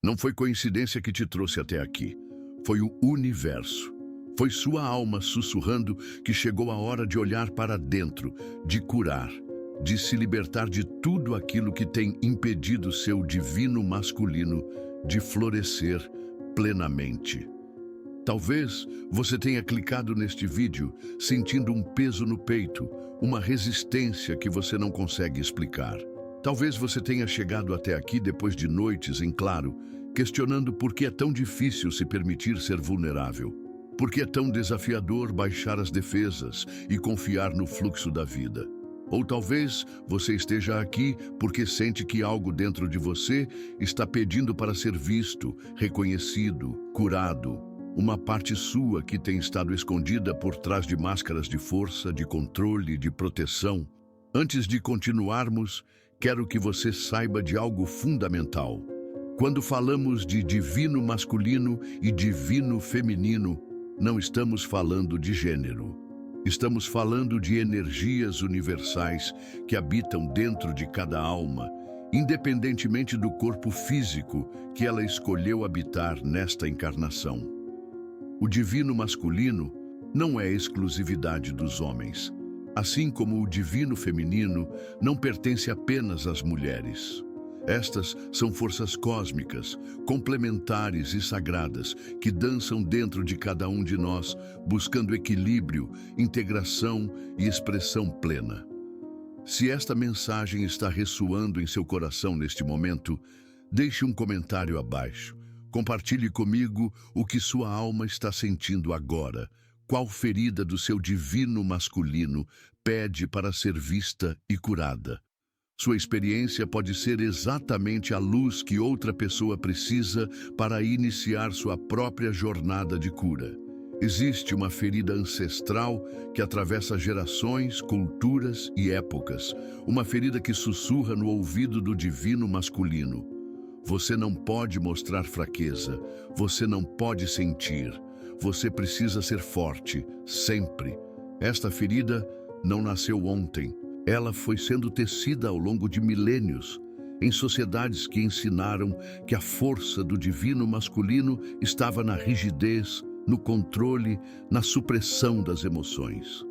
Não foi coincidência que te trouxe até aqui. Foi o universo. Foi sua alma sussurrando que chegou a hora de olhar para dentro, de curar, de se libertar de tudo aquilo que tem impedido seu divino masculino de florescer plenamente. Talvez você tenha clicado neste vídeo sentindo um peso no peito, uma resistência que você não consegue explicar. Talvez você tenha chegado até aqui depois de noites em claro, questionando por que é tão difícil se permitir ser vulnerável. Por que é tão desafiador baixar as defesas e confiar no fluxo da vida? Ou talvez você esteja aqui porque sente que algo dentro de você está pedindo para ser visto, reconhecido, curado. Uma parte sua que tem estado escondida por trás de máscaras de força, de controle, de proteção. Antes de continuarmos, quero que você saiba de algo fundamental. Quando falamos de divino masculino e divino feminino, não estamos falando de gênero. Estamos falando de energias universais que habitam dentro de cada alma, independentemente do corpo físico que ela escolheu habitar nesta encarnação. O divino masculino não é exclusividade dos homens, assim como o divino feminino não pertence apenas às mulheres. Estas são forças cósmicas, complementares e sagradas, que dançam dentro de cada um de nós, buscando equilíbrio, integração e expressão plena. Se esta mensagem está ressoando em seu coração neste momento, deixe um comentário abaixo. Compartilhe comigo o que sua alma está sentindo agora. Qual ferida do seu divino masculino pede para ser vista e curada? Sua experiência pode ser exatamente a luz que outra pessoa precisa para iniciar sua própria jornada de cura. Existe uma ferida ancestral que atravessa gerações, culturas e épocas. Uma ferida que sussurra no ouvido do divino masculino. Você não pode mostrar fraqueza, você não pode sentir, você precisa ser forte, sempre. Esta ferida não nasceu ontem, ela foi sendo tecida ao longo de milênios, em sociedades que ensinaram que a força do divino masculino estava na rigidez, no controle, na supressão das emoções.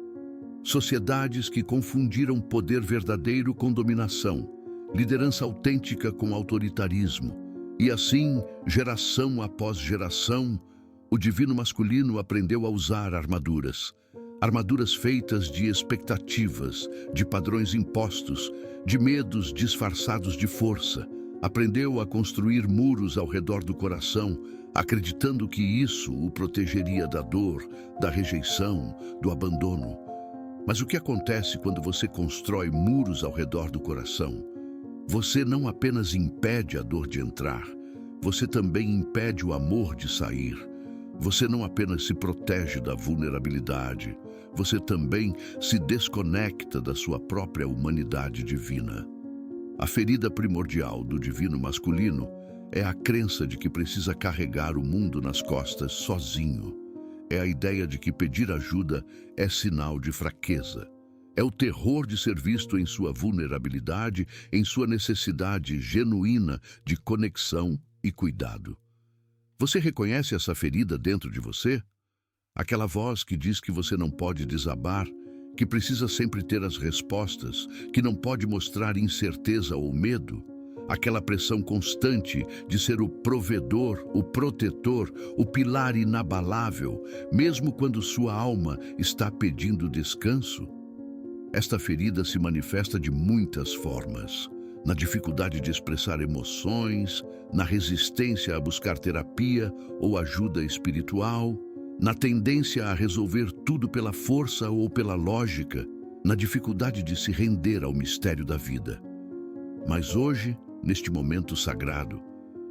Sociedades que confundiram poder verdadeiro com dominação, liderança autêntica com autoritarismo. E assim, geração após geração, o divino masculino aprendeu a usar armaduras. Armaduras feitas de expectativas, de padrões impostos, de medos disfarçados de força. Aprendeu a construir muros ao redor do coração, acreditando que isso o protegeria da dor, da rejeição, do abandono. Mas o que acontece quando você constrói muros ao redor do coração? Você não apenas impede a dor de entrar, você também impede o amor de sair. Você não apenas se protege da vulnerabilidade, você também se desconecta da sua própria humanidade divina. A ferida primordial do divino masculino é a crença de que precisa carregar o mundo nas costas sozinho. É a ideia de que pedir ajuda é sinal de fraqueza. É o terror de ser visto em sua vulnerabilidade, em sua necessidade genuína de conexão e cuidado. Você reconhece essa ferida dentro de você? Aquela voz que diz que você não pode desabar, que precisa sempre ter as respostas, que não pode mostrar incerteza ou medo? Aquela pressão constante de ser o provedor, o protetor, o pilar inabalável, mesmo quando sua alma está pedindo descanso? Esta ferida se manifesta de muitas formas, na dificuldade de expressar emoções, na resistência a buscar terapia ou ajuda espiritual, na tendência a resolver tudo pela força ou pela lógica, na dificuldade de se render ao mistério da vida. Mas hoje, neste momento sagrado,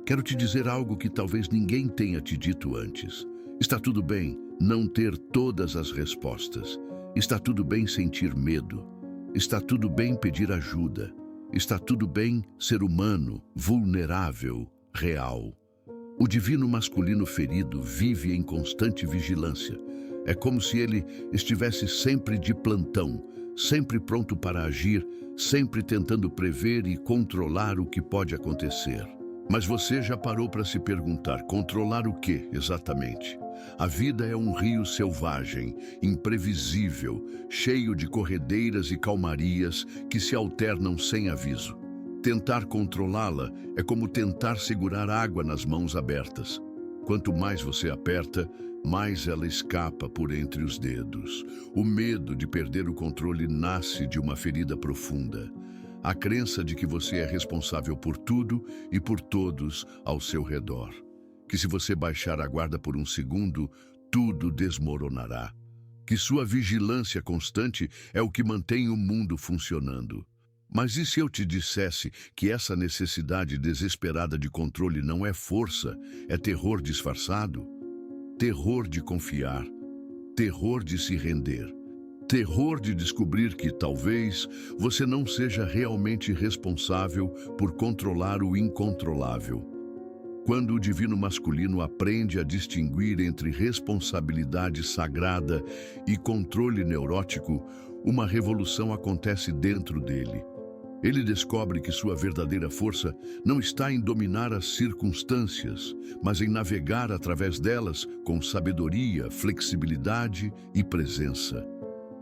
quero te dizer algo que talvez ninguém tenha te dito antes. Está tudo bem não ter todas as respostas. Está tudo bem sentir medo. Está tudo bem pedir ajuda. Está tudo bem ser humano, vulnerável, real. O divino masculino ferido vive em constante vigilância. É como se ele estivesse sempre de plantão, sempre pronto para agir, sempre tentando prever e controlar o que pode acontecer. Mas você já parou para se perguntar, controlar o quê exatamente? A vida é um rio selvagem, imprevisível, cheio de corredeiras e calmarias que se alternam sem aviso. Tentar controlá-la é como tentar segurar água nas mãos abertas. Quanto mais você aperta, mais ela escapa por entre os dedos. O medo de perder o controle nasce de uma ferida profunda. A crença de que você é responsável por tudo e por todos ao seu redor. Que se você baixar a guarda por um segundo, tudo desmoronará. Que sua vigilância constante é o que mantém o mundo funcionando. Mas e se eu te dissesse que essa necessidade desesperada de controle não é força, é terror disfarçado? Terror de confiar, terror de se render, terror de descobrir que talvez você não seja realmente responsável por controlar o incontrolável. Quando o divino masculino aprende a distinguir entre responsabilidade sagrada e controle neurótico, uma revolução acontece dentro dele. Ele descobre que sua verdadeira força não está em dominar as circunstâncias, mas em navegar através delas com sabedoria, flexibilidade e presença.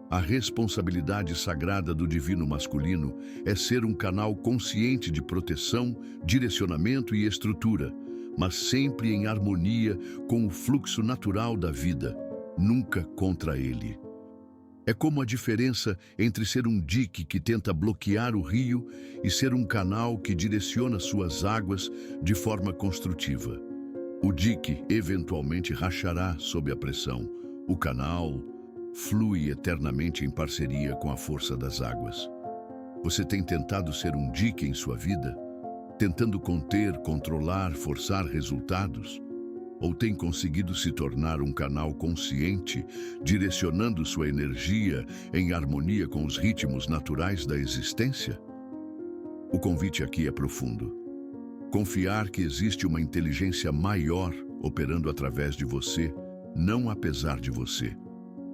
A responsabilidade sagrada do divino masculino é ser um canal consciente de proteção, direcionamento e estrutura, mas sempre em harmonia com o fluxo natural da vida, nunca contra ele. É como a diferença entre ser um dique que tenta bloquear o rio e ser um canal que direciona suas águas de forma construtiva. O dique eventualmente rachará sob a pressão. O canal flui eternamente em parceria com a força das águas. Você tem tentado ser um dique em sua vida? Tentando conter, controlar, forçar resultados? Ou tem conseguido se tornar um canal consciente, direcionando sua energia em harmonia com os ritmos naturais da existência? O convite aqui é profundo. Confiar que existe uma inteligência maior operando através de você, não apesar de você.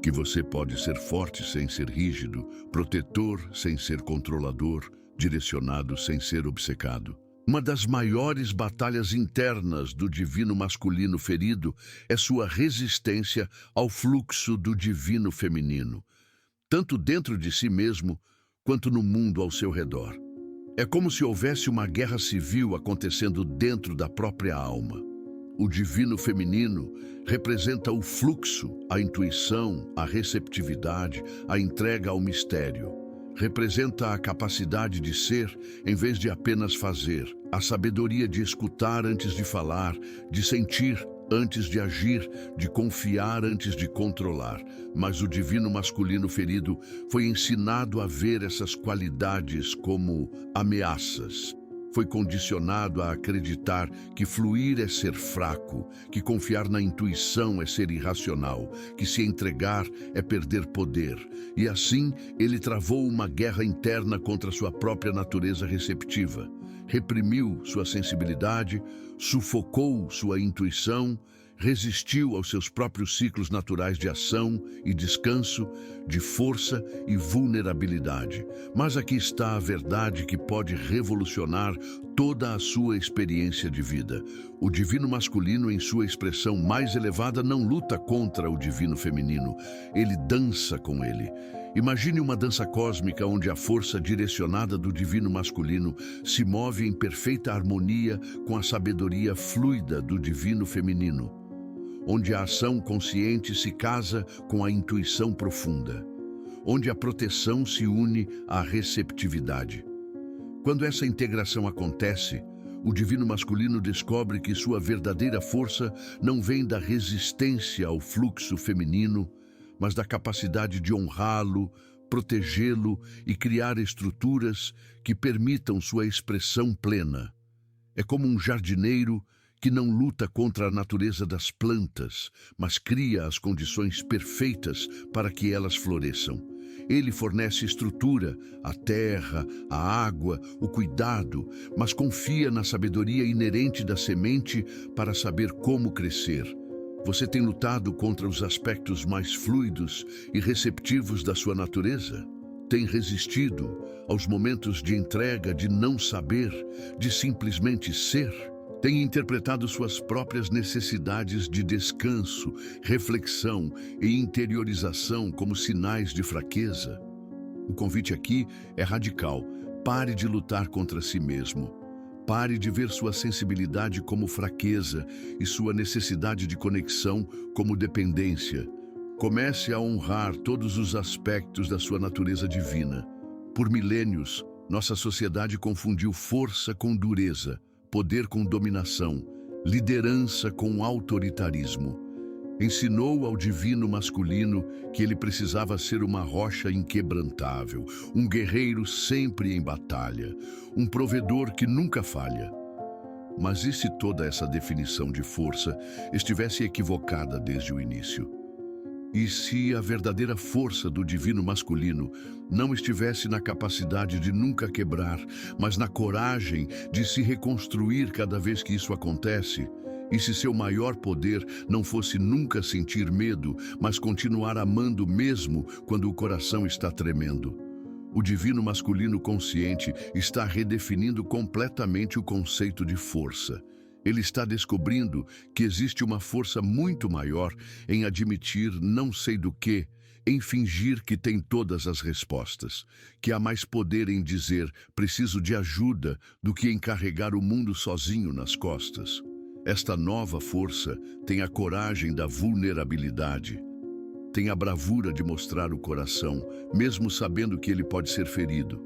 Que você pode ser forte sem ser rígido, protetor sem ser controlador, direcionado sem ser obcecado. Uma das maiores batalhas internas do divino masculino ferido é sua resistência ao fluxo do divino feminino, tanto dentro de si mesmo quanto no mundo ao seu redor. É como se houvesse uma guerra civil acontecendo dentro da própria alma. O divino feminino representa o fluxo, a intuição, a receptividade, a entrega ao mistério. Representa a capacidade de ser em vez de apenas fazer, a sabedoria de escutar antes de falar, de sentir antes de agir, de confiar antes de controlar. Mas o divino masculino ferido foi ensinado a ver essas qualidades como ameaças. Foi condicionado a acreditar que fluir é ser fraco, que confiar na intuição é ser irracional, que se entregar é perder poder. E assim, ele travou uma guerra interna contra sua própria natureza receptiva. Reprimiu sua sensibilidade, sufocou sua intuição, resistiu aos seus próprios ciclos naturais de ação e descanso, de força e vulnerabilidade. Mas aqui está a verdade que pode revolucionar toda a sua experiência de vida. O divino masculino, em sua expressão mais elevada, não luta contra o divino feminino. Ele dança com ele. Imagine uma dança cósmica onde a força direcionada do divino masculino se move em perfeita harmonia com a sabedoria fluida do divino feminino, onde a ação consciente se casa com a intuição profunda, onde a proteção se une à receptividade. Quando essa integração acontece, o divino masculino descobre que sua verdadeira força não vem da resistência ao fluxo feminino, mas da capacidade de honrá-lo, protegê-lo e criar estruturas que permitam sua expressão plena. É como um jardineiro que não luta contra a natureza das plantas, mas cria as condições perfeitas para que elas floresçam. Ele fornece estrutura, a terra, a água, o cuidado, mas confia na sabedoria inerente da semente para saber como crescer. Você tem lutado contra os aspectos mais fluidos e receptivos da sua natureza? Tem resistido aos momentos de entrega, de não saber, de simplesmente ser? Tem interpretado suas próprias necessidades de descanso, reflexão e interiorização como sinais de fraqueza? O convite aqui é radical. Pare de lutar contra si mesmo. Pare de ver sua sensibilidade como fraqueza e sua necessidade de conexão como dependência. Comece a honrar todos os aspectos da sua natureza divina. Por milênios, nossa sociedade confundiu força com dureza, poder com dominação, liderança com autoritarismo. Ensinou ao divino masculino que ele precisava ser uma rocha inquebrantável, um guerreiro sempre em batalha, um provedor que nunca falha. Mas e se toda essa definição de força estivesse equivocada desde o início? E se a verdadeira força do divino masculino não estivesse na capacidade de nunca quebrar, mas na coragem de se reconstruir cada vez que isso acontece? E se seu maior poder não fosse nunca sentir medo, mas continuar amando mesmo quando o coração está tremendo? O divino masculino consciente está redefinindo completamente o conceito de força. Ele está descobrindo que existe uma força muito maior em admitir não sei do que, em fingir que tem todas as respostas, que há mais poder em dizer preciso de ajuda do que em carregar o mundo sozinho nas costas. Esta nova força tem a coragem da vulnerabilidade, tem a bravura de mostrar o coração, mesmo sabendo que ele pode ser ferido.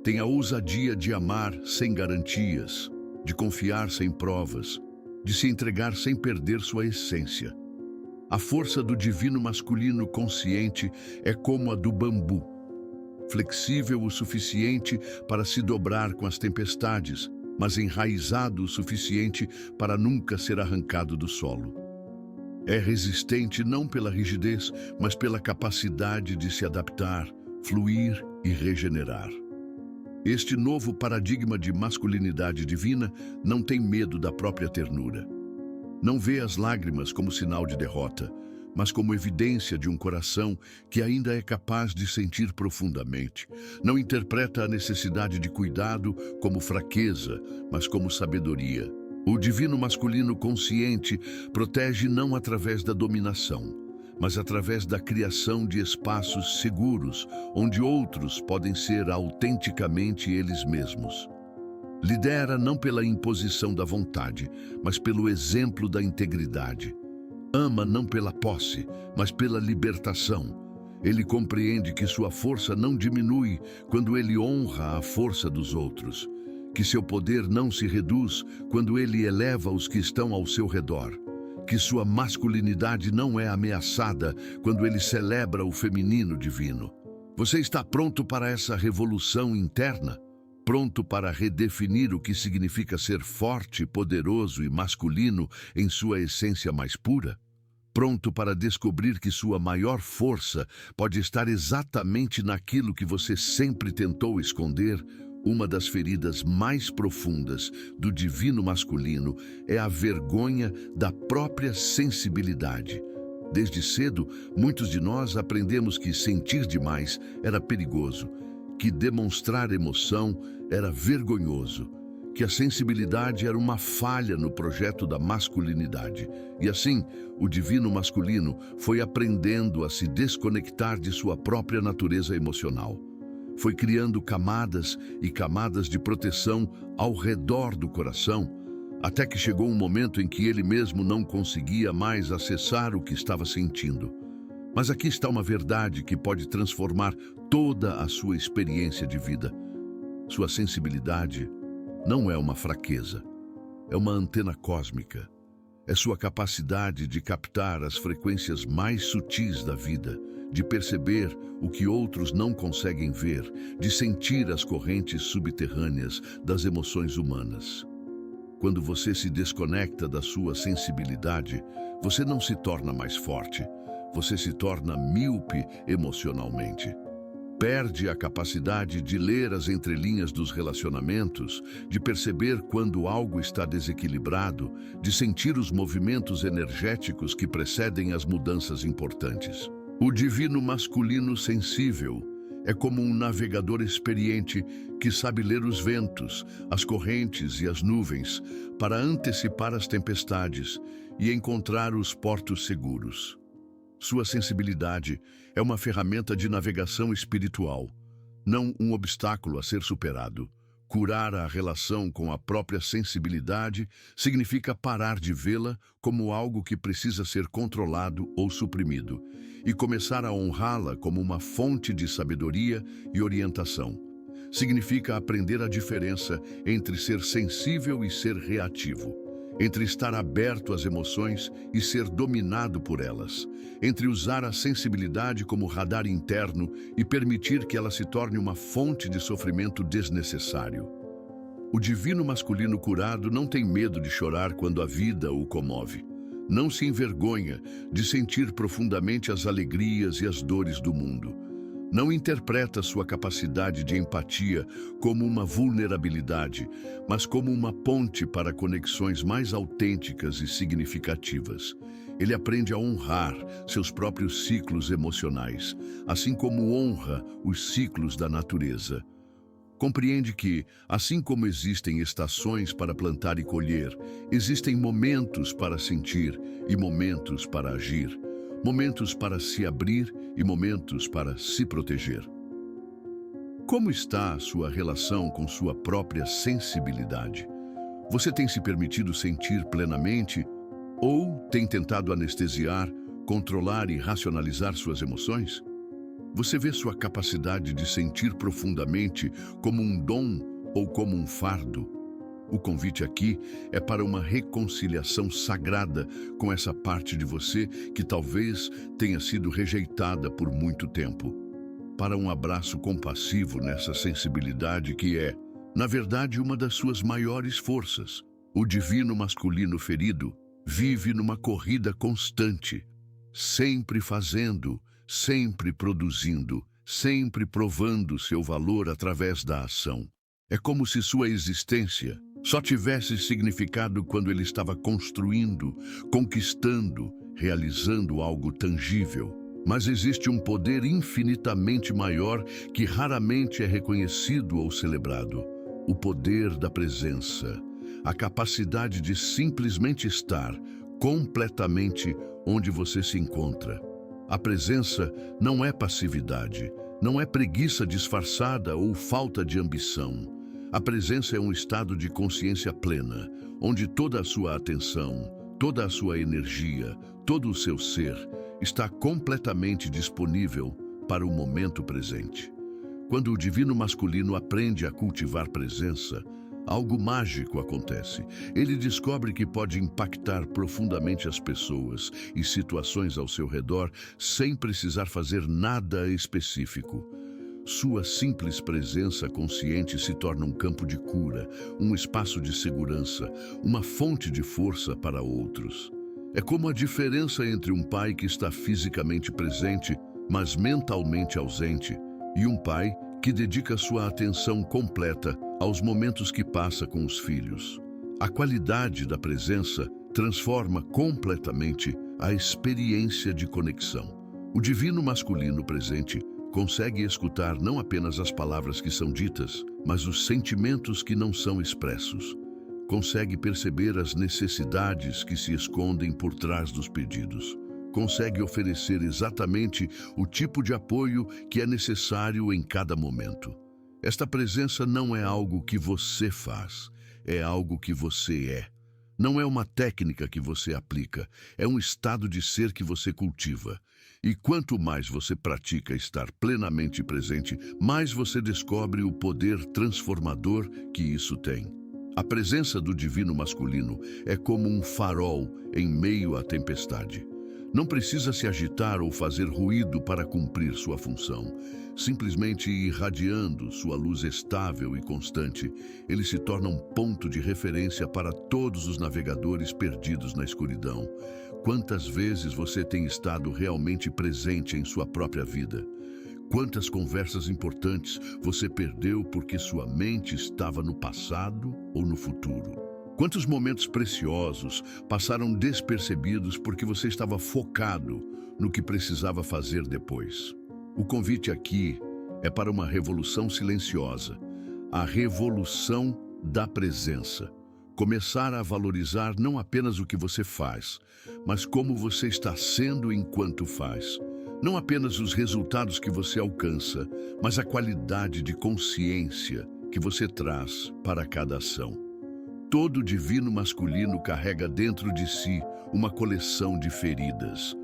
Tem a ousadia de amar sem garantias, de confiar sem provas, de se entregar sem perder sua essência. A força do divino masculino consciente é como a do bambu, flexível o suficiente para se dobrar com as tempestades, mas enraizado o suficiente para nunca ser arrancado do solo. É resistente não pela rigidez, mas pela capacidade de se adaptar, fluir e regenerar. Este novo paradigma de masculinidade divina não tem medo da própria ternura. Não vê as lágrimas como sinal de derrota, mas como evidência de um coração que ainda é capaz de sentir profundamente. Não interpreta a necessidade de cuidado como fraqueza, mas como sabedoria. O divino masculino consciente protege não através da dominação, mas através da criação de espaços seguros, onde outros podem ser autenticamente eles mesmos. Lidera não pela imposição da vontade, mas pelo exemplo da integridade. Ama não pela posse, mas pela libertação. Ele compreende que sua força não diminui quando ele honra a força dos outros, que seu poder não se reduz quando ele eleva os que estão ao seu redor, que sua masculinidade não é ameaçada quando ele celebra o feminino divino. Você está pronto para essa revolução interna? Pronto para redefinir o que significa ser forte, poderoso e masculino em sua essência mais pura? Pronto para descobrir que sua maior força pode estar exatamente naquilo que você sempre tentou esconder? Uma das feridas mais profundas do divino masculino é a vergonha da própria sensibilidade. Desde cedo, muitos de nós aprendemos que sentir demais era perigoso, que demonstrar emoção era vergonhoso, que a sensibilidade era uma falha no projeto da masculinidade. E assim, o divino masculino foi aprendendo a se desconectar de sua própria natureza emocional. Foi criando camadas e camadas de proteção ao redor do coração, até que chegou um momento em que ele mesmo não conseguia mais acessar o que estava sentindo. Mas aqui está uma verdade que pode transformar toda a sua experiência de vida. Sua sensibilidade não é uma fraqueza, é uma antena cósmica. É sua capacidade de captar as frequências mais sutis da vida, de perceber o que outros não conseguem ver, de sentir as correntes subterrâneas das emoções humanas. Quando você se desconecta da sua sensibilidade, você não se torna mais forte, você se torna míope emocionalmente. Perde a capacidade de ler as entrelinhas dos relacionamentos, de perceber quando algo está desequilibrado, de sentir os movimentos energéticos que precedem as mudanças importantes. O divino masculino sensível É como um navegador experiente que sabe ler os ventos, as correntes e as nuvens para antecipar as tempestades e encontrar os portos seguros. Sua sensibilidade é uma ferramenta de navegação espiritual, não um obstáculo a ser superado. Curar a relação com a própria sensibilidade significa parar de vê-la como algo que precisa ser controlado ou suprimido e começar a honrá-la como uma fonte de sabedoria e orientação. Significa aprender a diferença entre ser sensível e ser reativo, entre estar aberto às emoções e ser dominado por elas, entre usar a sensibilidade como radar interno e permitir que ela se torne uma fonte de sofrimento desnecessário. O divino masculino curado não tem medo de chorar quando a vida o comove. Não se envergonha de sentir profundamente as alegrias e as dores do mundo. Não interpreta sua capacidade de empatia como uma vulnerabilidade, mas como uma ponte para conexões mais autênticas e significativas. Ele aprende a honrar seus próprios ciclos emocionais, assim como honra os ciclos da natureza. Compreende que, assim como existem estações para plantar e colher, existem momentos para sentir e momentos para agir. Momentos para se abrir e momentos para se proteger. Como está a sua relação com sua própria sensibilidade? Você tem se permitido sentir plenamente ou tem tentado anestesiar, controlar e racionalizar suas emoções? Você vê sua capacidade de sentir profundamente como um dom ou como um fardo? O convite aqui é para uma reconciliação sagrada com essa parte de você que talvez tenha sido rejeitada por muito tempo. Para um abraço compassivo nessa sensibilidade que é, na verdade, uma das suas maiores forças. O divino masculino ferido vive numa corrida constante, sempre fazendo, sempre produzindo, sempre provando seu valor através da ação. É como se sua existência só tivesse significado quando ele estava construindo, conquistando, realizando algo tangível. Mas existe um poder infinitamente maior que raramente é reconhecido ou celebrado. O poder da presença, a capacidade de simplesmente estar completamente onde você se encontra. A presença não é passividade, não é preguiça disfarçada ou falta de ambição. A presença é um estado de consciência plena, onde toda a sua atenção, toda a sua energia, todo o seu ser está completamente disponível para o momento presente. Quando o divino masculino aprende a cultivar presença, algo mágico acontece. Ele descobre que pode impactar profundamente as pessoas e situações ao seu redor sem precisar fazer nada específico. Sua simples presença consciente se torna um campo de cura, um espaço de segurança, uma fonte de força para outros. É como a diferença entre um pai que está fisicamente presente, mas mentalmente ausente, e um pai que dedica sua atenção completa aos momentos que passa com os filhos. A qualidade da presença transforma completamente a experiência de conexão. O divino masculino presente consegue escutar não apenas as palavras que são ditas, mas os sentimentos que não são expressos. Consegue perceber as necessidades que se escondem por trás dos pedidos. Consegue oferecer exatamente o tipo de apoio que é necessário em cada momento. Esta presença não é algo que você faz, é algo que você é. Não é uma técnica que você aplica, é um estado de ser que você cultiva. E quanto mais você pratica estar plenamente presente, mais você descobre o poder transformador que isso tem. A presença do divino masculino é como um farol em meio à tempestade. Não precisa se agitar ou fazer ruído para cumprir sua função. Simplesmente irradiando sua luz estável e constante, ele se torna um ponto de referência para todos os navegadores perdidos na escuridão. Quantas vezes você tem estado realmente presente em sua própria vida? Quantas conversas importantes você perdeu porque sua mente estava no passado ou no futuro? Quantos momentos preciosos passaram despercebidos porque você estava focado no que precisava fazer depois? O convite aqui é para uma revolução silenciosa, a revolução da presença. Começar a valorizar não apenas o que você faz, mas como você está sendo enquanto faz. Não apenas os resultados que você alcança, mas a qualidade de consciência que você traz para cada ação. Todo divino masculino carrega dentro de si uma coleção de feridas.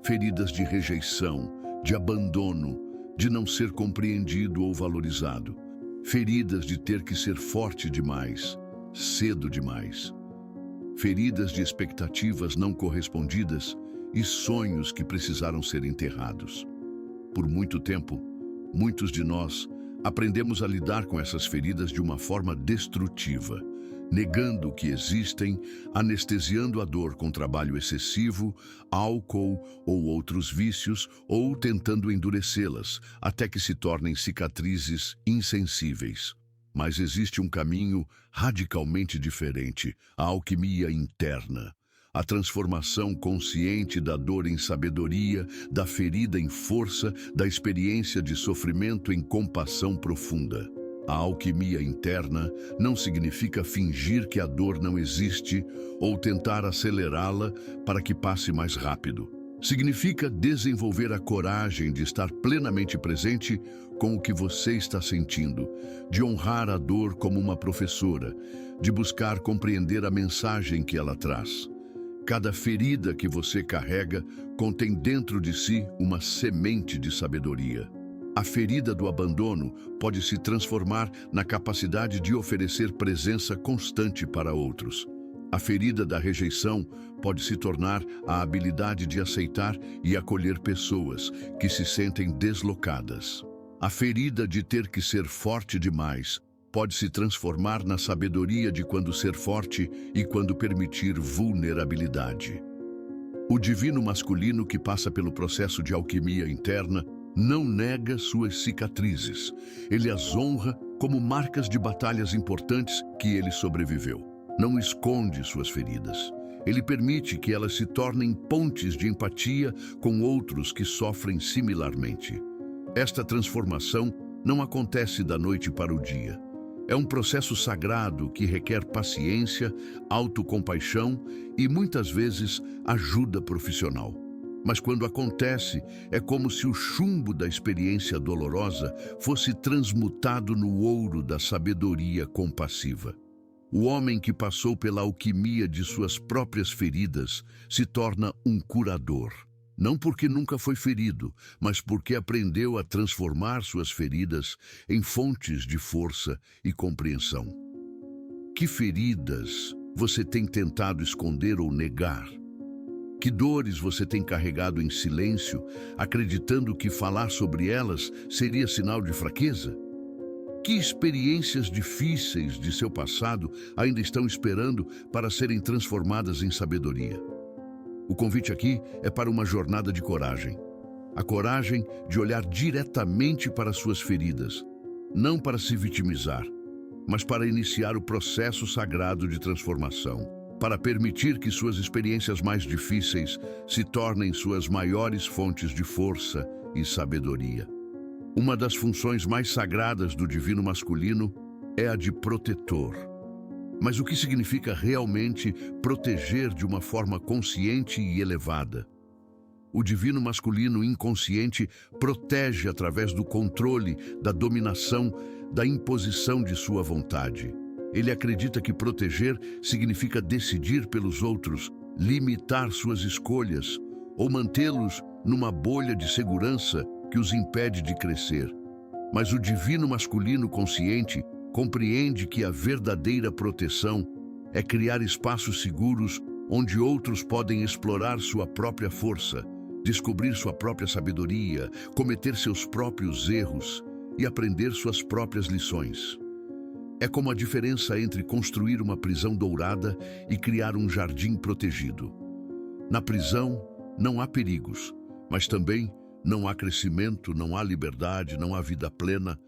Feridas de rejeição, de abandono, de não ser compreendido ou valorizado. Feridas de ter que ser forte demais, cedo demais. Feridas de expectativas não correspondidas e sonhos que precisaram ser enterrados. Por muito tempo, muitos de nós aprendemos a lidar com essas feridas de uma forma destrutiva, negando que existem, anestesiando a dor com trabalho excessivo, álcool ou outros vícios, ou tentando endurecê-las, até que se tornem cicatrizes insensíveis. Mas existe um caminho radicalmente diferente, a alquimia interna. A transformação consciente da dor em sabedoria, da ferida em força, da experiência de sofrimento em compassão profunda. A alquimia interna não significa fingir que a dor não existe ou tentar acelerá-la para que passe mais rápido. Significa desenvolver a coragem de estar plenamente presente com o que você está sentindo, de honrar a dor como uma professora, de buscar compreender a mensagem que ela traz. Cada ferida que você carrega contém dentro de si uma semente de sabedoria. A ferida do abandono pode se transformar na capacidade de oferecer presença constante para outros. A ferida da rejeição pode se tornar a habilidade de aceitar e acolher pessoas que se sentem deslocadas. A ferida de ter que ser forte demais pode se transformar na sabedoria de quando ser forte e quando permitir vulnerabilidade. O divino masculino que passa pelo processo de alquimia interna não nega suas cicatrizes. Ele as honra como marcas de batalhas importantes que ele sobreviveu. Não esconde suas feridas. Ele permite que elas se tornem pontes de empatia com outros que sofrem similarmente. Esta transformação não acontece da noite para o dia. É um processo sagrado que requer paciência, autocompaixão e, muitas vezes, ajuda profissional. Mas quando acontece, é como se o chumbo da experiência dolorosa fosse transmutado no ouro da sabedoria compassiva. O homem que passou pela alquimia de suas próprias feridas se torna um curador. Não porque nunca foi ferido, mas porque aprendeu a transformar suas feridas em fontes de força e compreensão. Que feridas você tem tentado esconder ou negar? Que dores você tem carregado em silêncio, acreditando que falar sobre elas seria sinal de fraqueza? Que experiências difíceis de seu passado ainda estão esperando para serem transformadas em sabedoria? O convite aqui é para uma jornada de coragem. A coragem de olhar diretamente para suas feridas, não para se vitimizar, mas para iniciar o processo sagrado de transformação, para permitir que suas experiências mais difíceis se tornem suas maiores fontes de força e sabedoria. Uma das funções mais sagradas do divino masculino é a de protetor. Mas o que significa realmente proteger de uma forma consciente e elevada? O divino masculino inconsciente protege através do controle, da dominação, da imposição de sua vontade. Ele acredita que proteger significa decidir pelos outros, limitar suas escolhas ou mantê-los numa bolha de segurança que os impede de crescer. Mas o divino masculino consciente compreende que a verdadeira proteção é criar espaços seguros onde outros podem explorar sua própria força, descobrir sua própria sabedoria, cometer seus próprios erros e aprender suas próprias lições. É como a diferença entre construir uma prisão dourada e criar um jardim protegido. Na prisão não há perigos, mas também não há crescimento, não há liberdade, não há vida plena.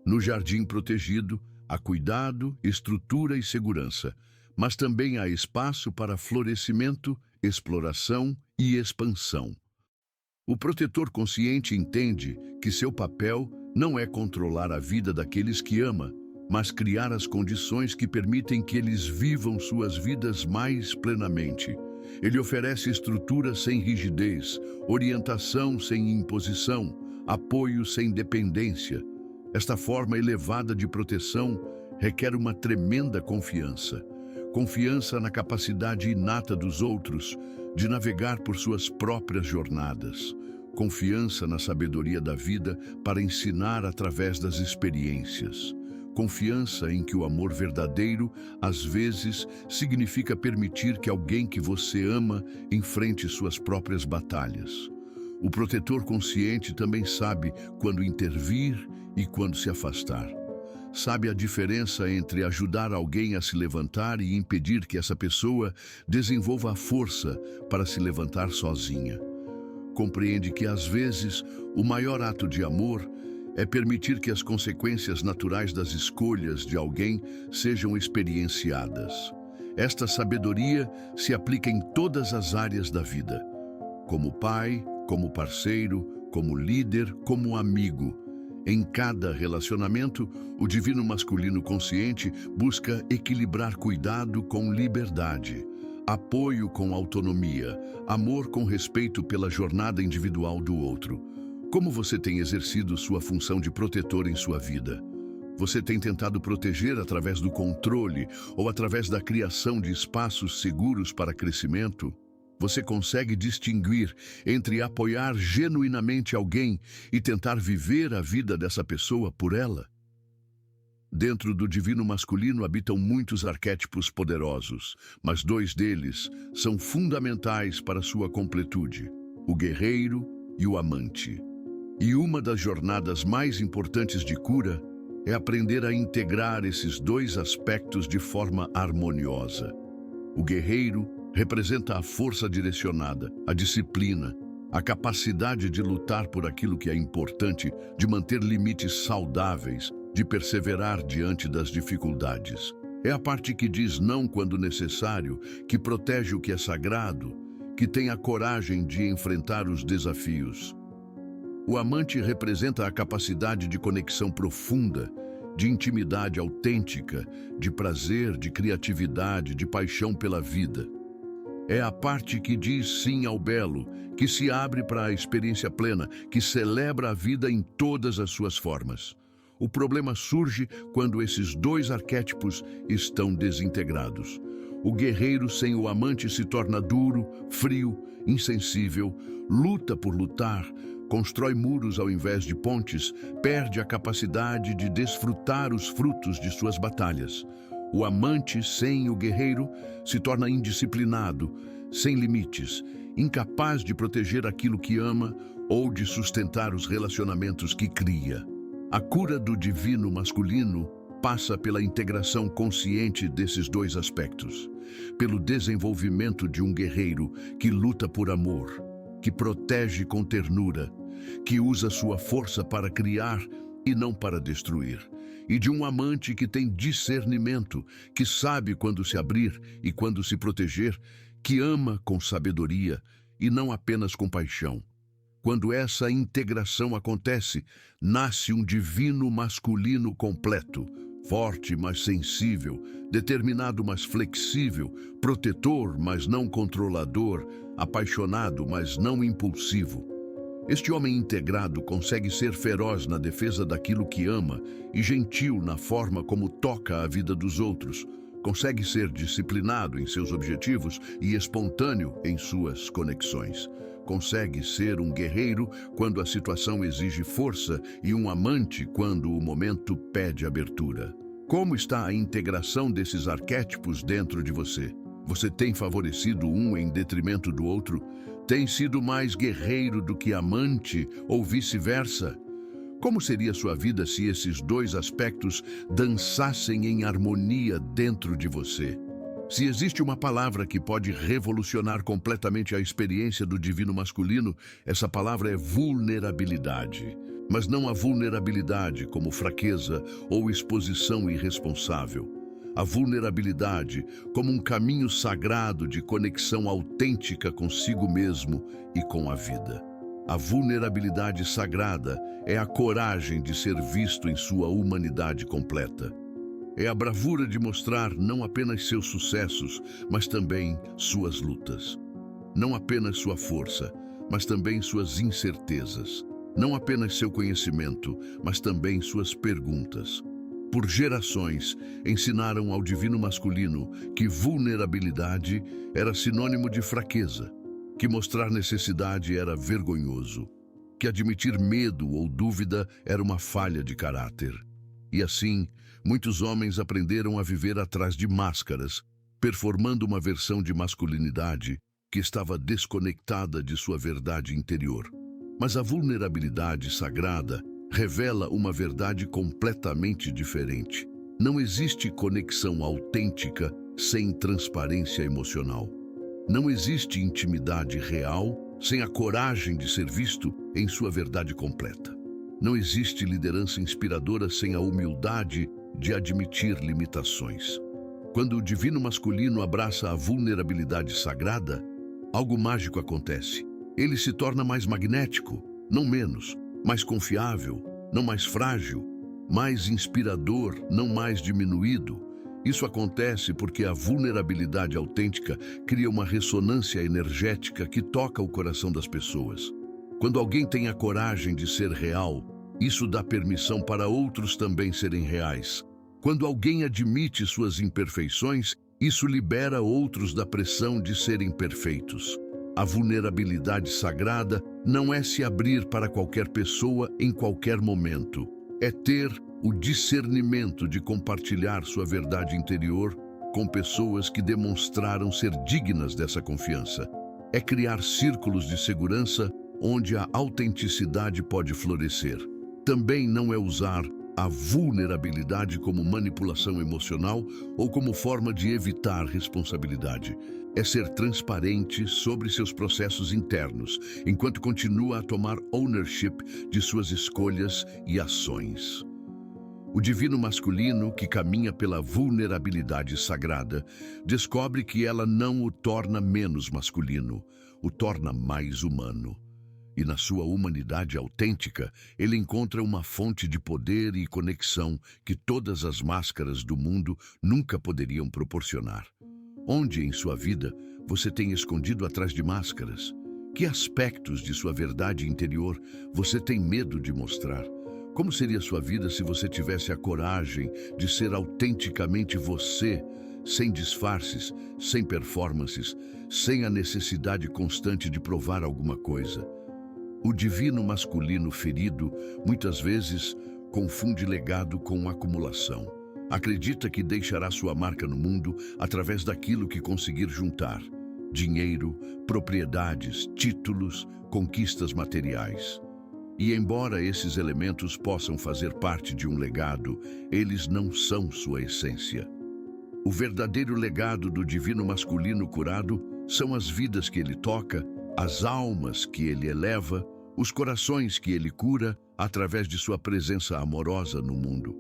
No jardim protegido, há cuidado, estrutura e segurança, mas também há espaço para florescimento, exploração e expansão. O protetor consciente entende que seu papel não é controlar a vida daqueles que ama, mas criar as condições que permitem que eles vivam suas vidas mais plenamente. Ele oferece estrutura sem rigidez, orientação sem imposição, apoio sem dependência. Esta forma elevada de proteção requer uma tremenda confiança. Confiança na capacidade inata dos outros de navegar por suas próprias jornadas. Confiança na sabedoria da vida para ensinar através das experiências. Confiança em que o amor verdadeiro, às vezes, significa permitir que alguém que você ama enfrente suas próprias batalhas. O protetor consciente também sabe quando intervir e quando se afastar. Sabe a diferença entre ajudar alguém a se levantar e impedir que essa pessoa desenvolva a força para se levantar sozinha. Compreende que, às vezes, o maior ato de amor é permitir que as consequências naturais das escolhas de alguém sejam experienciadas. Esta sabedoria se aplica em todas as áreas da vida, como pai, como parceiro, como líder, como amigo. Em cada relacionamento, o divino masculino consciente busca equilibrar cuidado com liberdade, apoio com autonomia, amor com respeito pela jornada individual do outro. Como você tem exercido sua função de protetor em sua vida? Você tem tentado proteger através do controle ou através da criação de espaços seguros para crescimento? Você consegue distinguir entre apoiar genuinamente alguém e tentar viver a vida dessa pessoa por ela? Dentro do divino masculino habitam muitos arquétipos poderosos, mas dois deles são fundamentais para sua completude: o guerreiro e o amante. E uma das jornadas mais importantes de cura é aprender a integrar esses dois aspectos de forma harmoniosa. O guerreiro representa a força direcionada, a disciplina, a capacidade de lutar por aquilo que é importante, de manter limites saudáveis, de perseverar diante das dificuldades. É a parte que diz não quando necessário, que protege o que é sagrado, que tem a coragem de enfrentar os desafios. O amante representa a capacidade de conexão profunda, de intimidade autêntica, de prazer, de criatividade, de paixão pela vida. É a parte que diz sim ao belo, que se abre para a experiência plena, que celebra a vida em todas as suas formas. O problema surge quando esses dois arquétipos estão desintegrados. O guerreiro sem o amante se torna duro, frio, insensível, luta por lutar, constrói muros ao invés de pontes, perde a capacidade de desfrutar os frutos de suas batalhas. O amante sem o guerreiro se torna indisciplinado, sem limites, incapaz de proteger aquilo que ama ou de sustentar os relacionamentos que cria. A cura do divino masculino passa pela integração consciente desses dois aspectos, pelo desenvolvimento de um guerreiro que luta por amor, que protege com ternura, que usa sua força para criar e não para destruir, e de um amante que tem discernimento, que sabe quando se abrir e quando se proteger, que ama com sabedoria e não apenas com paixão. Quando essa integração acontece, nasce um divino masculino completo, forte, mas sensível, determinado, mas flexível, protetor, mas não controlador, apaixonado, mas não impulsivo. Este homem integrado consegue ser feroz na defesa daquilo que ama e gentil na forma como toca a vida dos outros. Consegue ser disciplinado em seus objetivos e espontâneo em suas conexões. Consegue ser um guerreiro quando a situação exige força e um amante quando o momento pede abertura. Como está a integração desses arquétipos dentro de você? Você tem favorecido um em detrimento do outro? Tem sido mais guerreiro do que amante ou vice-versa? Como seria sua vida se esses dois aspectos dançassem em harmonia dentro de você? Se existe uma palavra que pode revolucionar completamente a experiência do divino masculino, essa palavra é vulnerabilidade. Mas não a vulnerabilidade como fraqueza ou exposição irresponsável. A vulnerabilidade como um caminho sagrado de conexão autêntica consigo mesmo e com a vida. A vulnerabilidade sagrada é a coragem de ser visto em sua humanidade completa. É a bravura de mostrar não apenas seus sucessos, mas também suas lutas. Não apenas sua força, mas também suas incertezas. Não apenas seu conhecimento, mas também suas perguntas. Por gerações, ensinaram ao divino masculino que vulnerabilidade era sinônimo de fraqueza, que mostrar necessidade era vergonhoso, que admitir medo ou dúvida era uma falha de caráter. E assim, muitos homens aprenderam a viver atrás de máscaras, performando uma versão de masculinidade que estava desconectada de sua verdade interior. Mas a vulnerabilidade sagrada revela uma verdade completamente diferente. Não existe conexão autêntica sem transparência emocional. Não existe intimidade real sem a coragem de ser visto em sua verdade completa. Não existe liderança inspiradora sem a humildade de admitir limitações. Quando o divino masculino abraça a vulnerabilidade sagrada, algo mágico acontece. Ele se torna mais magnético, não menos, mais confiável, não mais frágil, mais inspirador, não mais diminuído. Isso acontece porque a vulnerabilidade autêntica cria uma ressonância energética que toca o coração das pessoas. Quando alguém tem a coragem de ser real, isso dá permissão para outros também serem reais. Quando alguém admite suas imperfeições, isso libera outros da pressão de serem perfeitos. A vulnerabilidade sagrada não é se abrir para qualquer pessoa em qualquer momento. É ter o discernimento de compartilhar sua verdade interior com pessoas que demonstraram ser dignas dessa confiança. É criar círculos de segurança onde a autenticidade pode florescer. Também não é usar a vulnerabilidade como manipulação emocional ou como forma de evitar responsabilidade. É ser transparente sobre seus processos internos, enquanto continua a tomar ownership de suas escolhas e ações. O divino masculino, que caminha pela vulnerabilidade sagrada, descobre que ela não o torna menos masculino, o torna mais humano. E na sua humanidade autêntica, ele encontra uma fonte de poder e conexão que todas as máscaras do mundo nunca poderiam proporcionar. Onde em sua vida você tem escondido atrás de máscaras? Que aspectos de sua verdade interior você tem medo de mostrar? Como seria sua vida se você tivesse a coragem de ser autenticamente você, sem disfarces, sem performances, sem a necessidade constante de provar alguma coisa? O divino masculino ferido, muitas vezes, confunde legado com acumulação. Acredita que deixará sua marca no mundo através daquilo que conseguir juntar: dinheiro, propriedades, títulos, conquistas materiais. E embora esses elementos possam fazer parte de um legado, eles não são sua essência. O verdadeiro legado do divino masculino curado são as vidas que ele toca, as almas que ele eleva, os corações que ele cura através de sua presença amorosa no mundo.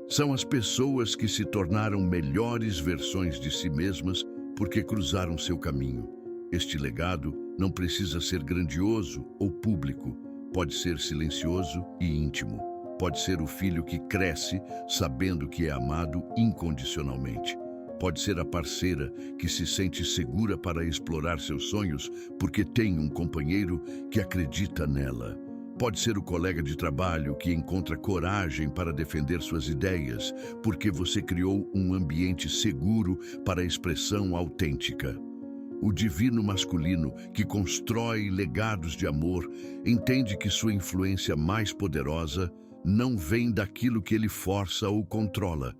São as pessoas que se tornaram melhores versões de si mesmas porque cruzaram seu caminho. Este legado não precisa ser grandioso ou público, pode ser silencioso e íntimo. Pode ser o filho que cresce sabendo que é amado incondicionalmente. Pode ser a parceira que se sente segura para explorar seus sonhos porque tem um companheiro que acredita nela. Pode ser o colega de trabalho que encontra coragem para defender suas ideias porque você criou um ambiente seguro para a expressão autêntica. O divino masculino, que constrói legados de amor, entende que sua influência mais poderosa não vem daquilo que ele força ou controla,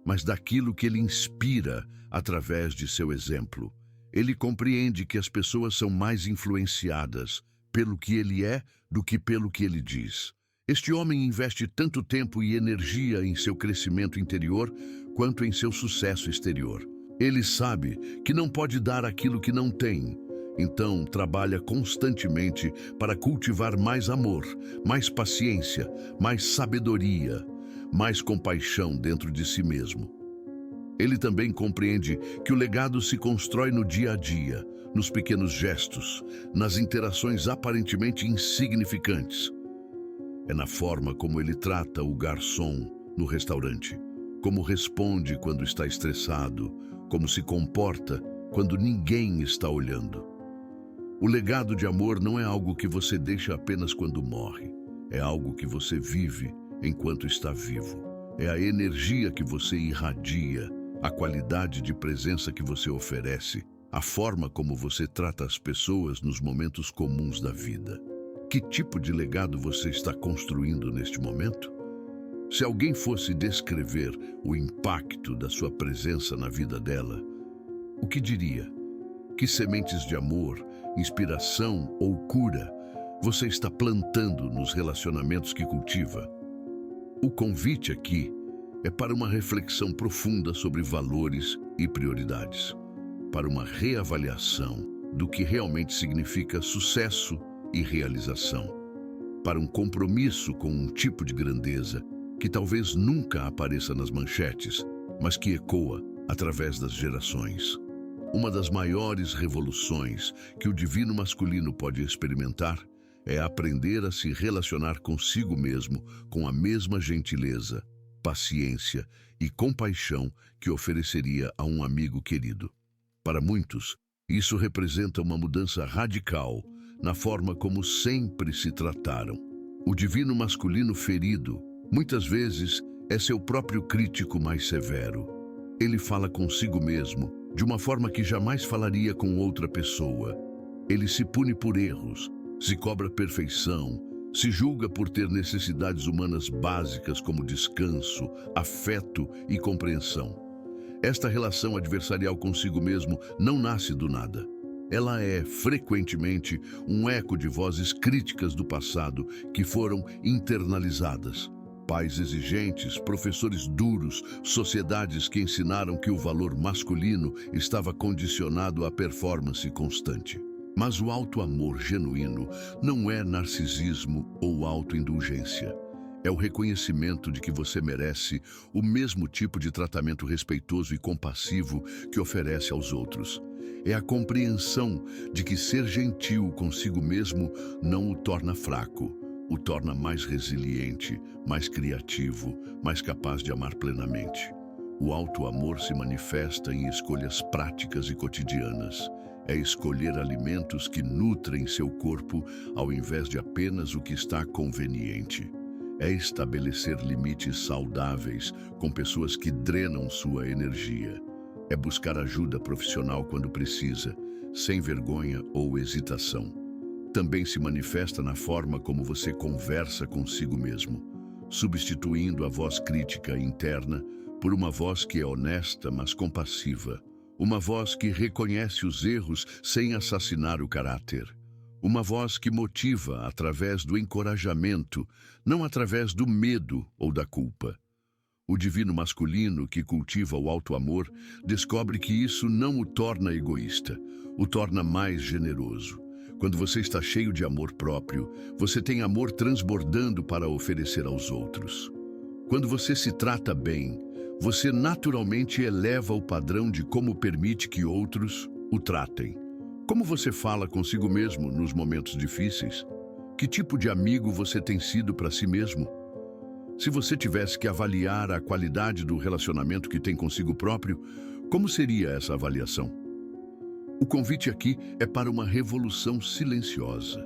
mas daquilo que ele inspira através de seu exemplo. Ele compreende que as pessoas são mais influenciadas pelo que ele é do que pelo que ele diz. Este homem investe tanto tempo e energia em seu crescimento interior quanto em seu sucesso exterior. Ele sabe que não pode dar aquilo que não tem, então trabalha constantemente para cultivar mais amor, mais paciência, mais sabedoria, mais compaixão dentro de si mesmo. Ele também compreende que o legado se constrói no dia a dia, nos pequenos gestos, nas interações aparentemente insignificantes. É na forma como ele trata o garçom no restaurante, como responde quando está estressado, como se comporta quando ninguém está olhando. O legado de amor não é algo que você deixa apenas quando morre. É algo que você vive enquanto está vivo. É a energia que você irradia, a qualidade de presença que você oferece, a forma como você trata as pessoas nos momentos comuns da vida. Que tipo de legado você está construindo neste momento? Se alguém fosse descrever o impacto da sua presença na vida dela, o que diria? Que sementes de amor, inspiração ou cura você está plantando nos relacionamentos que cultiva? O convite aqui é para uma reflexão profunda sobre valores e prioridades, para uma reavaliação do que realmente significa sucesso e realização, para um compromisso com um tipo de grandeza que talvez nunca apareça nas manchetes, mas que ecoa através das gerações. Uma das maiores revoluções que o divino masculino pode experimentar é aprender a se relacionar consigo mesmo com a mesma gentileza, paciência e compaixão que ofereceria a um amigo querido. Para muitos, isso representa uma mudança radical na forma como sempre se trataram. O divino masculino ferido, muitas vezes, é seu próprio crítico mais severo. Ele fala consigo mesmo de uma forma que jamais falaria com outra pessoa. Ele se pune por erros, se cobra perfeição, se julga por ter necessidades humanas básicas como descanso, afeto e compreensão. Esta relação adversarial consigo mesmo não nasce do nada. Ela é, frequentemente, um eco de vozes críticas do passado que foram internalizadas. Pais exigentes, professores duros, sociedades que ensinaram que o valor masculino estava condicionado à performance constante. Mas o auto-amor genuíno não é narcisismo ou autoindulgência. É o reconhecimento de que você merece o mesmo tipo de tratamento respeitoso e compassivo que oferece aos outros. É a compreensão de que ser gentil consigo mesmo não o torna fraco, o torna mais resiliente, mais criativo, mais capaz de amar plenamente. O auto-amor se manifesta em escolhas práticas e cotidianas. É escolher alimentos que nutrem seu corpo ao invés de apenas o que está conveniente. É estabelecer limites saudáveis com pessoas que drenam sua energia. É buscar ajuda profissional quando precisa, sem vergonha ou hesitação. Também se manifesta na forma como você conversa consigo mesmo, substituindo a voz crítica interna por uma voz que é honesta, mas compassiva. Uma voz que reconhece os erros sem assassinar o caráter. Uma voz que motiva através do encorajamento, não através do medo ou da culpa. O divino masculino que cultiva o auto-amor descobre que isso não o torna egoísta, o torna mais generoso. Quando você está cheio de amor próprio, você tem amor transbordando para oferecer aos outros. Quando você se trata bem, você naturalmente eleva o padrão de como permite que outros o tratem. Como você fala consigo mesmo nos momentos difíceis? Que tipo de amigo você tem sido para si mesmo? Se você tivesse que avaliar a qualidade do relacionamento que tem consigo próprio, como seria essa avaliação? O convite aqui é para uma revolução silenciosa.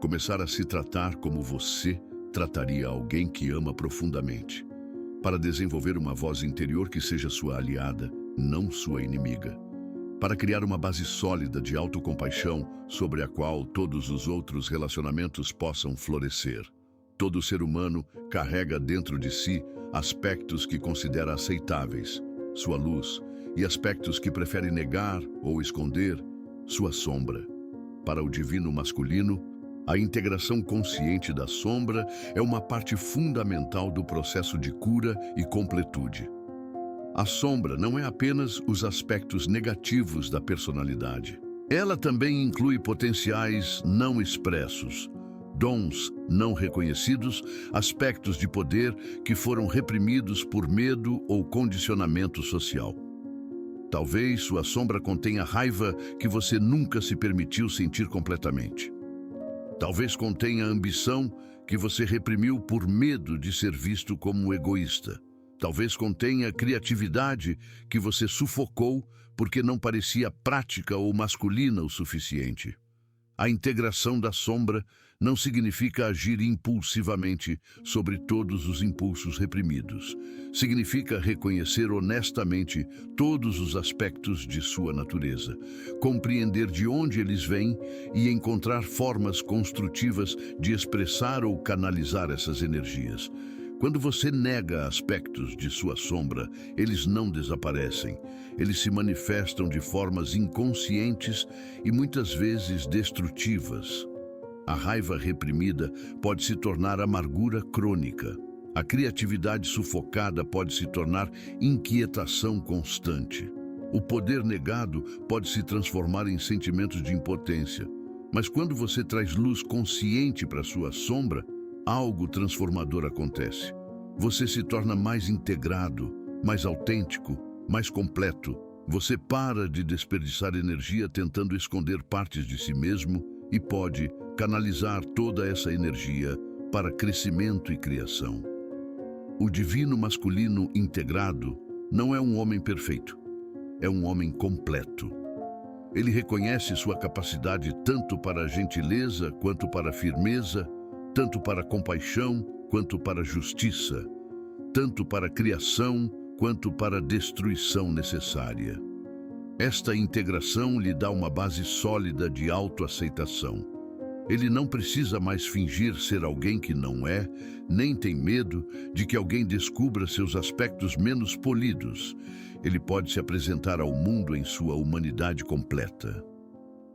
Começar a se tratar como você trataria alguém que ama profundamente. Para desenvolver uma voz interior que seja sua aliada, não sua inimiga. Para criar uma base sólida de autocompaixão sobre a qual todos os outros relacionamentos possam florescer. Todo ser humano carrega dentro de si aspectos que considera aceitáveis, sua luz, e aspectos que prefere negar ou esconder, sua sombra. Para o divino masculino, a integração consciente da sombra é uma parte fundamental do processo de cura e completude. A sombra não é apenas os aspectos negativos da personalidade. Ela também inclui potenciais não expressos, dons não reconhecidos, aspectos de poder que foram reprimidos por medo ou condicionamento social. Talvez sua sombra contenha raiva que você nunca se permitiu sentir completamente. Talvez contenha ambição que você reprimiu por medo de ser visto como egoísta. Talvez contenha criatividade que você sufocou porque não parecia prática ou masculina o suficiente. A integração da sombra não significa agir impulsivamente sobre todos os impulsos reprimidos. Significa reconhecer honestamente todos os aspectos de sua natureza, compreender de onde eles vêm e encontrar formas construtivas de expressar ou canalizar essas energias. Quando você nega aspectos de sua sombra, eles não desaparecem. Eles se manifestam de formas inconscientes e muitas vezes destrutivas. A raiva reprimida pode se tornar amargura crônica. A criatividade sufocada pode se tornar inquietação constante. O poder negado pode se transformar em sentimentos de impotência. Mas quando você traz luz consciente para sua sombra, algo transformador acontece. Você se torna mais integrado, mais autêntico, mais completo. Você para de desperdiçar energia tentando esconder partes de si mesmo e pode canalizar toda essa energia para crescimento e criação. O divino masculino integrado não é um homem perfeito, é um homem completo. Ele reconhece sua capacidade tanto para a gentileza quanto para a firmeza, tanto para a compaixão quanto para a justiça, tanto para a criação quanto para a destruição necessária. Esta integração lhe dá uma base sólida de autoaceitação. Ele não precisa mais fingir ser alguém que não é, nem tem medo de que alguém descubra seus aspectos menos polidos. Ele pode se apresentar ao mundo em sua humanidade completa.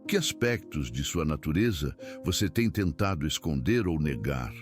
Que aspectos de sua natureza você tem tentado esconder ou negar?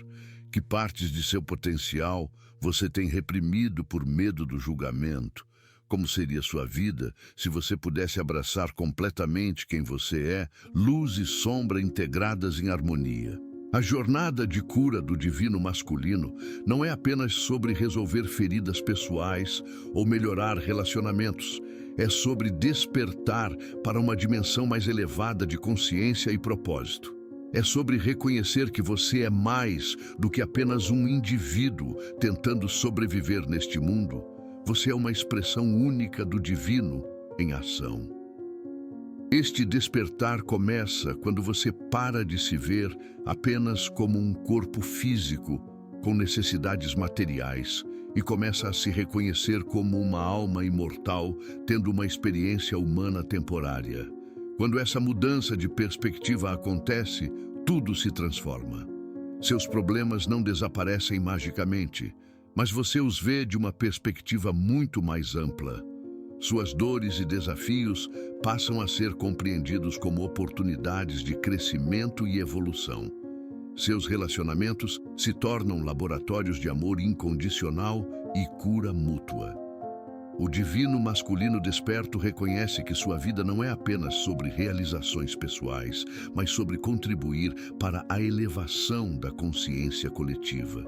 Que partes de seu potencial você tem reprimido por medo do julgamento? Como seria sua vida se você pudesse abraçar completamente quem você é, luz e sombra integradas em harmonia? A jornada de cura do divino masculino não é apenas sobre resolver feridas pessoais ou melhorar relacionamentos. É sobre despertar para uma dimensão mais elevada de consciência e propósito. É sobre reconhecer que você é mais do que apenas um indivíduo tentando sobreviver neste mundo. Você é uma expressão única do divino em ação. Este despertar começa quando você para de se ver apenas como um corpo físico com necessidades materiais e começa a se reconhecer como uma alma imortal tendo uma experiência humana temporária. Quando essa mudança de perspectiva acontece, tudo se transforma. Seus problemas não desaparecem magicamente, mas você os vê de uma perspectiva muito mais ampla. Suas dores e desafios passam a ser compreendidos como oportunidades de crescimento e evolução. Seus relacionamentos se tornam laboratórios de amor incondicional e cura mútua. O divino masculino desperto reconhece que sua vida não é apenas sobre realizações pessoais, mas sobre contribuir para a elevação da consciência coletiva.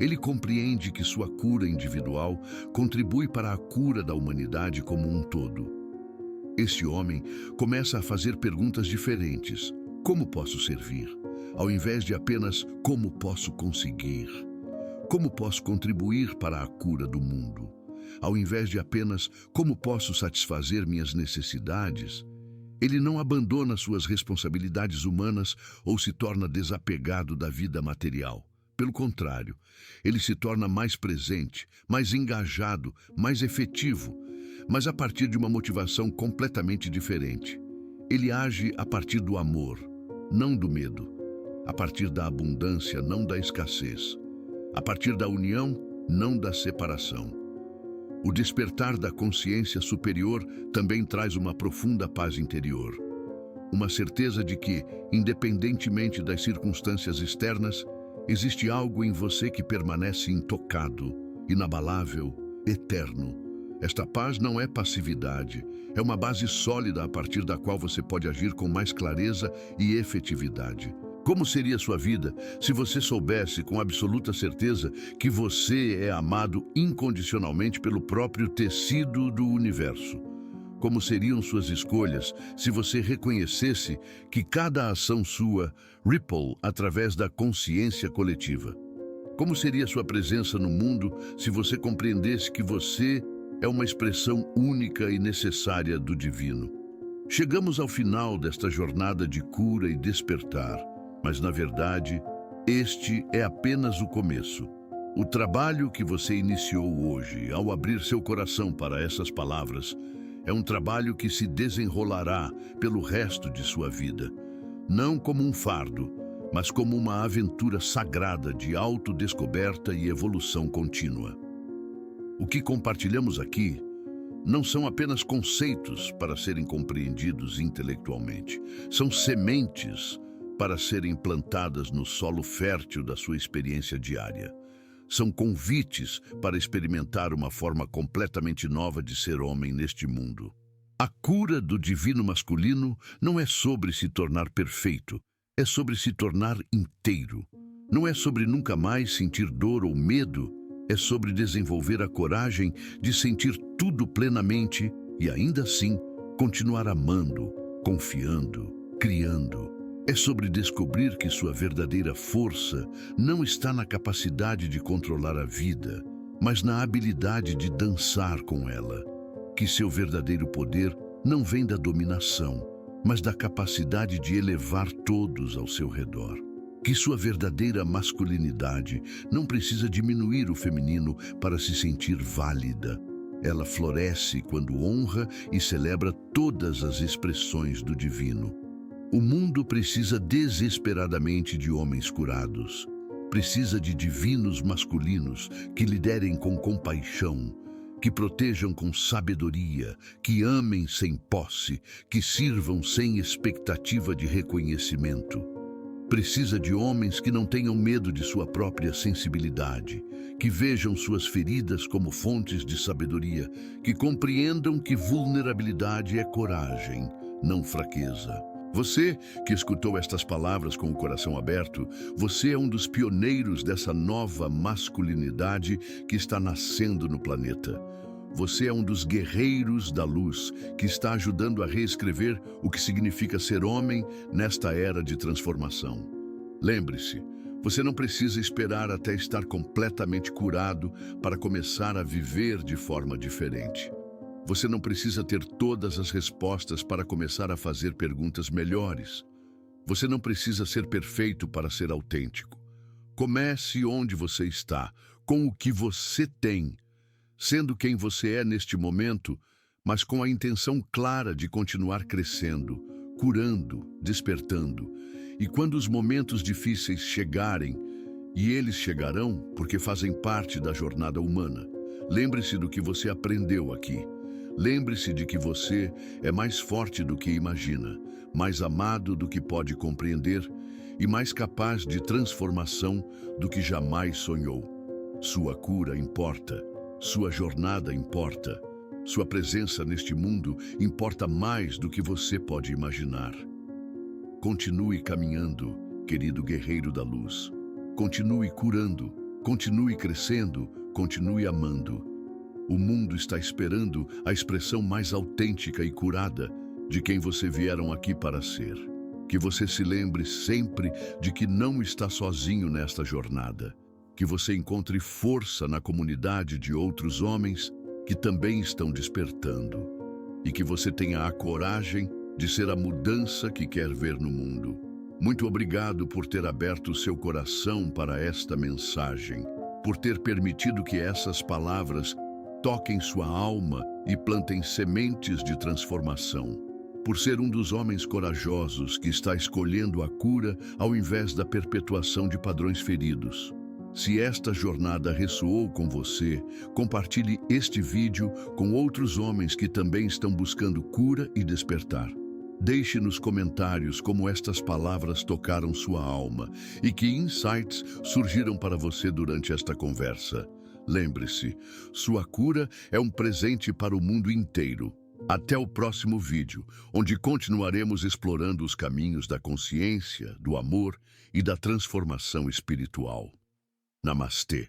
Ele compreende que sua cura individual contribui para a cura da humanidade como um todo. Este homem começa a fazer perguntas diferentes. Como posso servir? Ao invés de apenas como posso conseguir? Como posso contribuir para a cura do mundo? Ao invés de apenas como posso satisfazer minhas necessidades? Ele não abandona suas responsabilidades humanas ou se torna desapegado da vida material. Pelo contrário, ele se torna mais presente, mais engajado, mais efetivo, mas a partir de uma motivação completamente diferente. Ele age a partir do amor, não do medo, a partir da abundância, não da escassez, a partir da união, não da separação. O despertar da consciência superior também traz uma profunda paz interior. Uma certeza de que, independentemente das circunstâncias externas, existe algo em você que permanece intocado, inabalável, eterno. Esta paz não é passividade, é uma base sólida a partir da qual você pode agir com mais clareza e efetividade. Como seria sua vida se você soubesse com absoluta certeza que você é amado incondicionalmente pelo próprio tecido do universo? Como seriam suas escolhas se você reconhecesse que cada ação sua ripple através da consciência coletiva? Como seria sua presença no mundo se você compreendesse que você é uma expressão única e necessária do divino? Chegamos ao final desta jornada de cura e despertar, mas na verdade, este é apenas o começo. O trabalho que você iniciou hoje, ao abrir seu coração para essas palavras, é um trabalho que se desenrolará pelo resto de sua vida, não como um fardo, mas como uma aventura sagrada de autodescoberta e evolução contínua. O que compartilhamos aqui não são apenas conceitos para serem compreendidos intelectualmente, são sementes para serem plantadas no solo fértil da sua experiência diária. São convites para experimentar uma forma completamente nova de ser homem neste mundo. A cura do divino masculino não é sobre se tornar perfeito, é sobre se tornar inteiro. Não é sobre nunca mais sentir dor ou medo, é sobre desenvolver a coragem de sentir tudo plenamente e ainda assim continuar amando, confiando, criando. É sobre descobrir que sua verdadeira força não está na capacidade de controlar a vida, mas na habilidade de dançar com ela. Que seu verdadeiro poder não vem da dominação, mas da capacidade de elevar todos ao seu redor. Que sua verdadeira masculinidade não precisa diminuir o feminino para se sentir válida. Ela floresce quando honra e celebra todas as expressões do divino. O mundo precisa desesperadamente de homens curados. Precisa de divinos masculinos que liderem com compaixão, que protejam com sabedoria, que amem sem posse, que sirvam sem expectativa de reconhecimento. Precisa de homens que não tenham medo de sua própria sensibilidade, que vejam suas feridas como fontes de sabedoria, que compreendam que vulnerabilidade é coragem, não fraqueza. Você que escutou estas palavras com o coração aberto, você é um dos pioneiros dessa nova masculinidade que está nascendo no planeta. Você é um dos guerreiros da luz que está ajudando a reescrever o que significa ser homem nesta era de transformação. Lembre-se, você não precisa esperar até estar completamente curado para começar a viver de forma diferente. Você não precisa ter todas as respostas para começar a fazer perguntas melhores. Você não precisa ser perfeito para ser autêntico. Comece onde você está, com o que você tem, sendo quem você é neste momento, mas com a intenção clara de continuar crescendo, curando, despertando. E quando os momentos difíceis chegarem, e eles chegarão porque fazem parte da jornada humana, lembre-se do que você aprendeu aqui. Lembre-se de que você é mais forte do que imagina, mais amado do que pode compreender e mais capaz de transformação do que jamais sonhou. Sua cura importa, sua jornada importa, sua presença neste mundo importa mais do que você pode imaginar. Continue caminhando, querido guerreiro da luz. Continue curando, continue crescendo, continue amando. O mundo está esperando a expressão mais autêntica e curada de quem você vieram aqui para ser. Que você se lembre sempre de que não está sozinho nesta jornada. Que você encontre força na comunidade de outros homens que também estão despertando. E que você tenha a coragem de ser a mudança que quer ver no mundo. Muito obrigado por ter aberto seu coração para esta mensagem, por ter permitido que essas palavras toquem sua alma e plantem sementes de transformação. Por ser um dos homens corajosos que está escolhendo a cura ao invés da perpetuação de padrões feridos. Se esta jornada ressoou com você, compartilhe este vídeo com outros homens que também estão buscando cura e despertar. Deixe nos comentários como estas palavras tocaram sua alma e que insights surgiram para você durante esta conversa. Lembre-se, sua cura é um presente para o mundo inteiro. Até o próximo vídeo, onde continuaremos explorando os caminhos da consciência, do amor e da transformação espiritual. Namastê.